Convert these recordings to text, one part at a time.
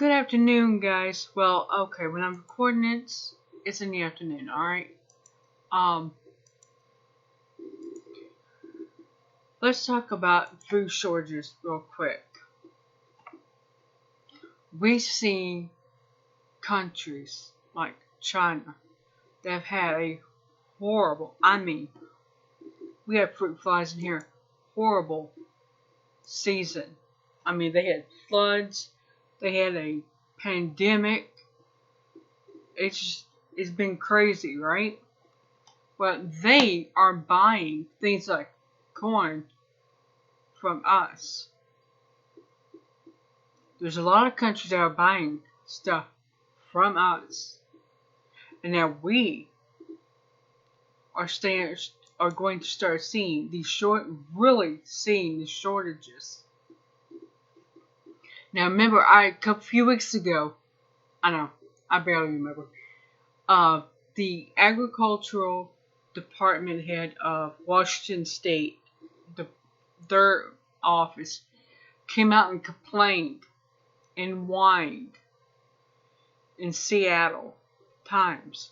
Good afternoon, guys. Well, okay, when I'm recording it, it's in the afternoon, alright? Let's talk about food shortages real quick. We've seen countries like China that have had a horrible, we have fruit flies in here, horrible season. They had floods, they had a pandemic. It's been crazy, right? Well, they are buying things like corn from us. There's a lot of countries that are buying stuff from us. And now we are going to start seeing the shortages. Now remember, a few weeks ago, I barely remember, the agricultural department head of Washington State, their office, came out and complained and whined in Seattle Times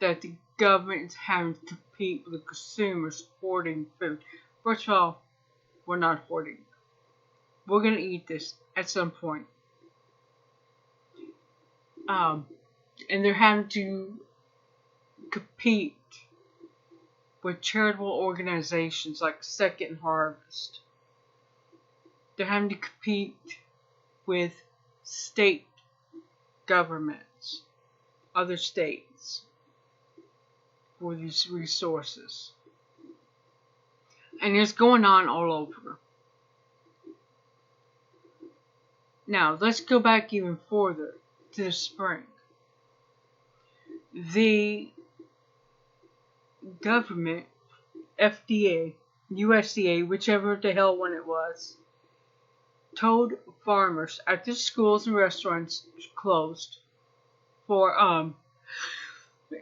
that the government is having to compete with the consumers hoarding food. First of all, we're not hoarding. We're going to eat this at some point. And they're having to compete with charitable organizations like Second Harvest. They're having to compete with state governments, other states, for these resources. And it's going on all over. Now, let's go back even further to the spring. The government, FDA, USDA, whichever the hell one it was, told farmers after schools and restaurants closed for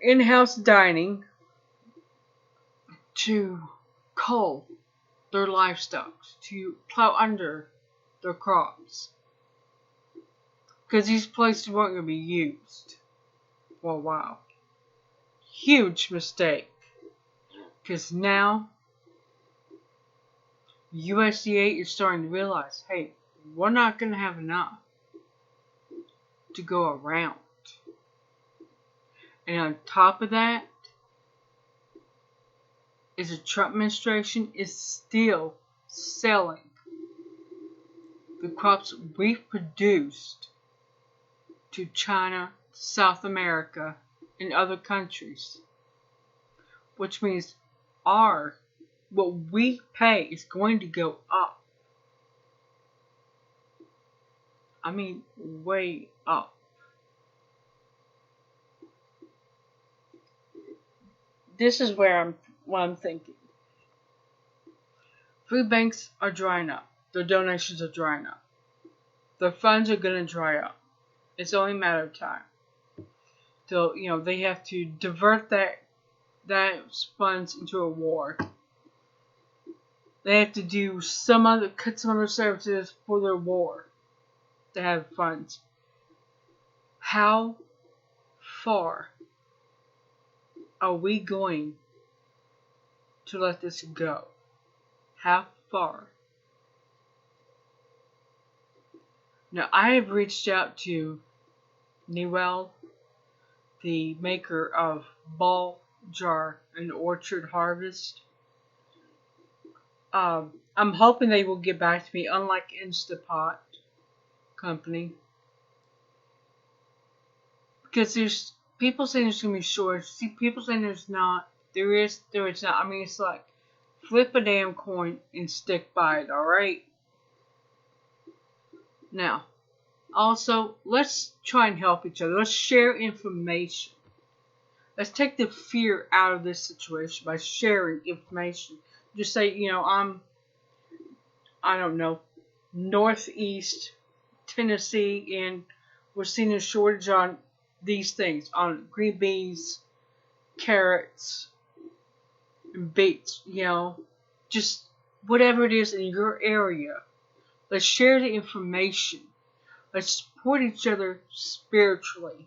in-house dining to cull their livestock, to plow under their crops, because these places weren't going to be used for a while. Huge mistake, because now USDA is starting to realize, hey, we're not going to have enough to go around. And on top of that, is the Trump administration is still selling the crops we've produced to China, South America, and other countries. Which means what we pay is going to go up. Way up. This is what I'm thinking. Food banks are drying up. Their donations are drying up. Their funds are going to dry up. It's only a matter of time. So, they have to divert those funds into a war. They have to cut some other services for their war to have funds. How far are we going to let this go? How far? Now, I have reached out to Newell, the maker of Ball Jar and Orchard Harvest. I'm hoping they will get back to me, unlike Instapot company. Because there's people saying there's going to be shortage. See, people saying there's not. There is not. It's like flip a damn coin and stick by it, alright? Now, also, let's try and help each other. Let's share information. Let's take the fear out of this situation by sharing information. Just say, I don't know, Northeast Tennessee, and we're seeing a shortage on these things, on green beans, carrots, and beets, just whatever it is in your area. Let's share the information. Let's support each other spiritually.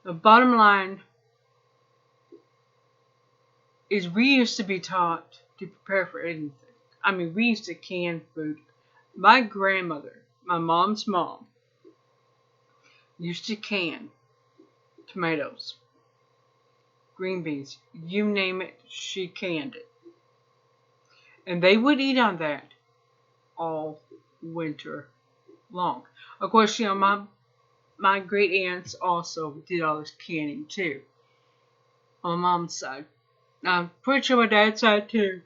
The bottom line is we used to be taught to prepare for anything. I mean, we used to can food. My grandmother, my mom's mom, used to can tomatoes, green beans, you name it, she canned it. And they would eat on that all winter long. Of course, you know, my great aunts also did all this canning too. On my mom's side. I'm pretty sure my dad's side too.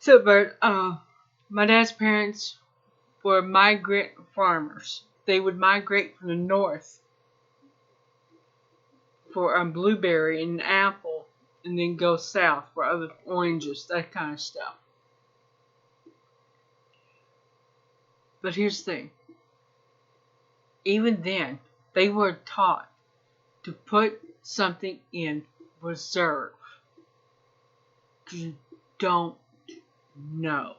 So, but my dad's parents were migrant farmers. They would migrate from the north for a blueberry and an apple, and then go south for other oranges, that kind of stuff. But here's the thing. Even then, they were taught to put something in reserve. Because you don't know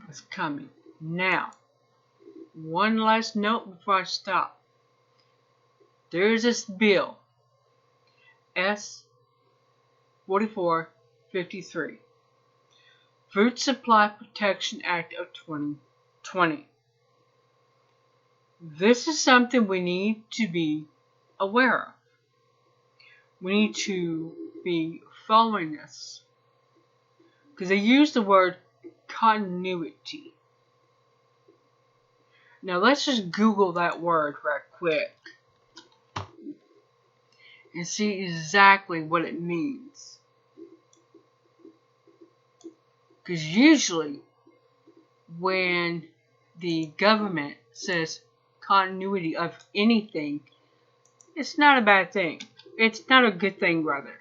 what's coming. Now, one last note before I stop. There's this bill, S 4453, Food Supply Protection Act of 2020. This is something we need to be aware of. We need to be following this. Because they use the word continuity. Now let's just Google that word right quick and see exactly what it means. Because usually when the government says continuity of anything, it's not a bad thing. It's not a good thing, rather.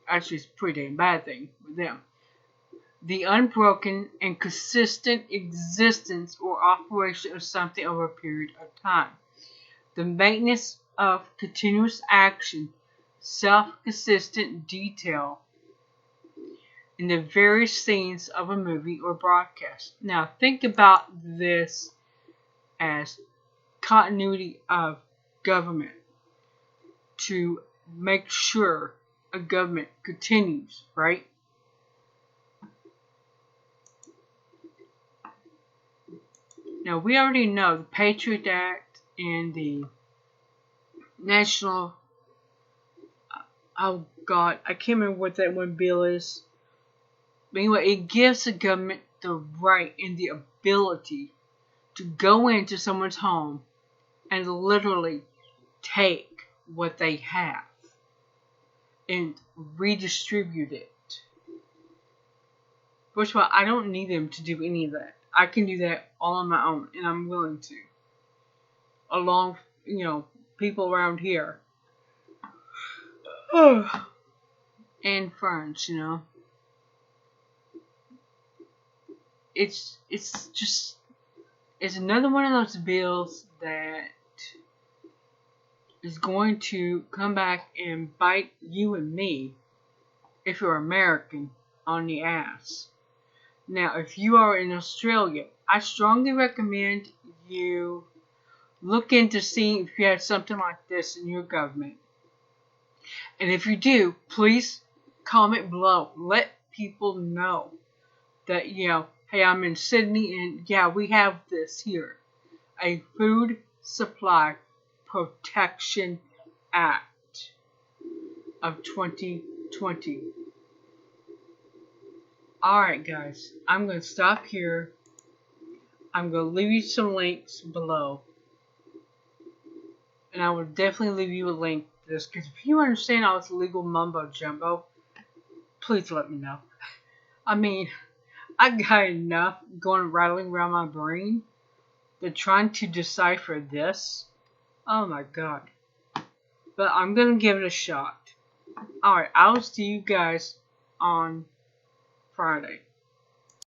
Actually, it's a pretty damn bad thing with them. The unbroken and consistent existence or operation of something over a period of time. The maintenance of continuous action, self-consistent detail in the various scenes of a movie or broadcast. Now, think about this as continuity of government to make sure a government continues, right? Now, we already know the Patriot Act and the National, oh God, I can't remember what that one bill is. But anyway, it gives the government the right and the ability to go into someone's home and literally take what they have and redistribute it. First of all, I don't need them to do any of that. I can do that all on my own, and I'm willing to. Along, you know, people around here. And friends, you know. It's another one of those bills that is going to come back and bite you and me, if you're American, on the ass. Now, if you are in Australia, I strongly recommend you look into seeing if you have something like this in your government. And if you do, please comment below. Let people know that, you know, hey, I'm in Sydney and yeah, we have this here. A Food Supply Protection Act of 2020. Alright guys, I'm going to stop here. I'm going to leave you some links below. And I will definitely leave you a link to this, because if you understand all this legal mumbo jumbo, please let me know. I mean, I got enough going rattling around my brain that trying to decipher this. Oh my god. But I'm going to give it a shot. Alright, I'll see you guys on Friday.